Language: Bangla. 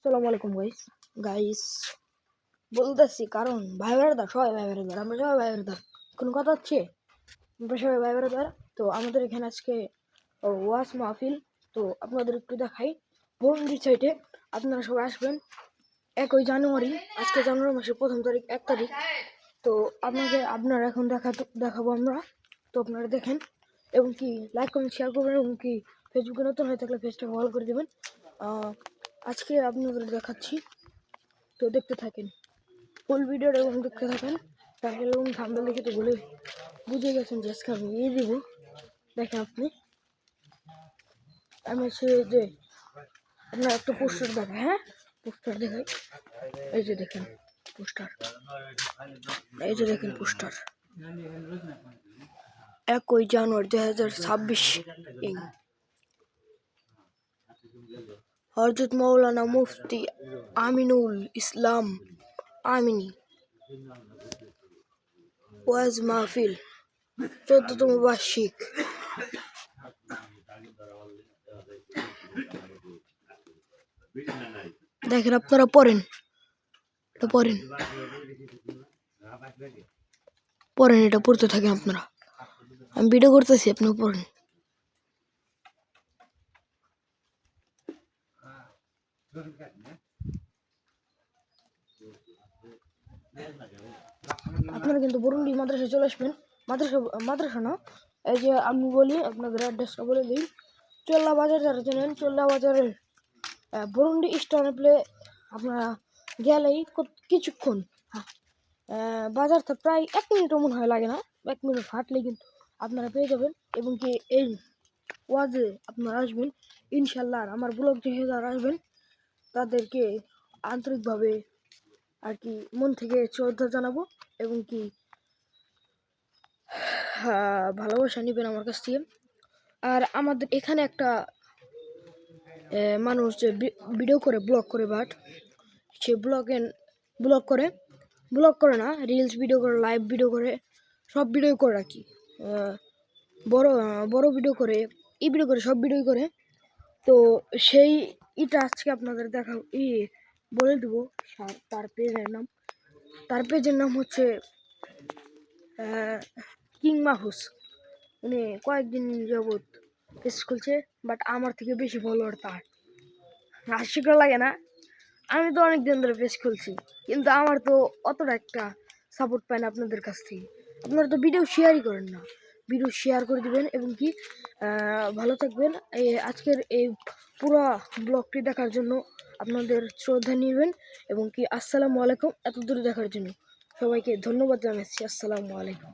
আসসালামু আলাইকুম গাইস গাইস বলতেছি কারণ ভাই ব্রাদার সবাই ভাই ব্রাদার আমরা সবাই ভাই ব্রাদার কোন কথা হচ্ছে আমরা সবাই ভাই ব্রাদার। তো আমাদের এখানে আজকে ওয়াজ মাহফিল। তো আপনাদের একটু দেখাই বরুন্ডির সাইডে আপনারা সবাই আসবেন 1 জানুয়ারি। আজকে জানুয়ারি মাসের 1 তারিখ 1 তারিখ। তো আপনারা এখন দেখাবো আমরা। তো আপনারা দেখেন এবং কি লাইক কমেন্ট শেয়ার করবেন এবং কি ফেসবুকে নতুন হয়ে থাকলে পেজটা ফলো করে দেবেন। আজকে আপনাদের দেখাচ্ছি, তো দেখতে থাকেন ফুল ভিডিও এবং দেখতে থাকেন। টাইটেল এবং থাম্বনেল দেখে তো বুঝে গেছেন যে আজকে আমি দিব। দেখেন আমি যে আপনার একটা পোস্টার দেখাই, হ্যাঁ পোস্টার দেখাই। এই যে দেখেন পোস্টার, এই যে দেখেন পোস্টার 1 জানুয়ারি 2026 হযরত মাওলানা মুফতি আমিনুল ইসলাম আমিনী ওয়াজ মাহফিল 14তম বার্ষিক। দেখেন আপনারা পড়েন, এটা পড়েন এটা পড়তে থাকেন আপনারা। আমি ভিডিও করতেছি, আপনারা পড়েন। আপনারা কিন্তু বরুন্ডি মাদ্রাসায় চলে আসবেন। মাদ্রাসা না, এই যে আমি বলি আপনাদের অ্যাড্রেসটা বলে দিই। চোল্লা বাজার যারা চেনেন, চোল্লা বাজারের বরুন্ডি স্টানে প্লে আপনারা গেলেই কিছুক্ষণ বাজারটা প্রায় 1 মিনিটও মনে হয় লাগে না, 1 মিনিট হাঁটলেই কিন্তু আপনারা পেয়ে যাবেন। এবং কি এই ওয়াজে আপনারা আসবেন ইনশাল্লাহ। আর আমার ব্লগ দেখে যারা আসবেন তাদেরকে আন্তরিকভাবে আর কি মন থেকে শ্রদ্ধা জানাবো এবং কি ভালোবাসা নেবেন আমার কাছ থেকে। আর আমাদের এখানে একটা মানুষ যে ভিডিও করে ব্লগ করে, বাট সে ব্লগ করে না, রিলস ভিডিও করে, লাইভ ভিডিও করে, সব ভিডিও করে আর কি। বড় ভিডিও করে, ভিডিও করে, সব ভিডিও করে। তো সেই আজকে আপনাদের বলে দেবো। তার পেজের নাম হচ্ছে কিং মাহুস। মানে কয়েকদিন যাবৎ পেজ খুলছে, বাট আমার থেকে বেশি ফলোয়ার তার। হাস্যকর লাগে না? আমি তো অনেক দিন ধরে পেজ খুলছি, কিন্তু আমার তো অতটা একটা সাপোর্ট পায় না আপনাদের কাছ থেকে। আপনারা তো ভিডিও শেয়ারই করেন না। ভিডিও শেয়ার করে দিবেন এবং কি ভালো থাকবেন। আজকের এই পুরো ব্লগটি দেখার জন্য আপনাদের শ্রদ্ধা নেবেন এবং কি আসসালামু আলাইকুম। এত দূরে দেখার জন্য সবাইকে ধন্যবাদ জানাচ্ছি। আসসালামু আলাইকুম।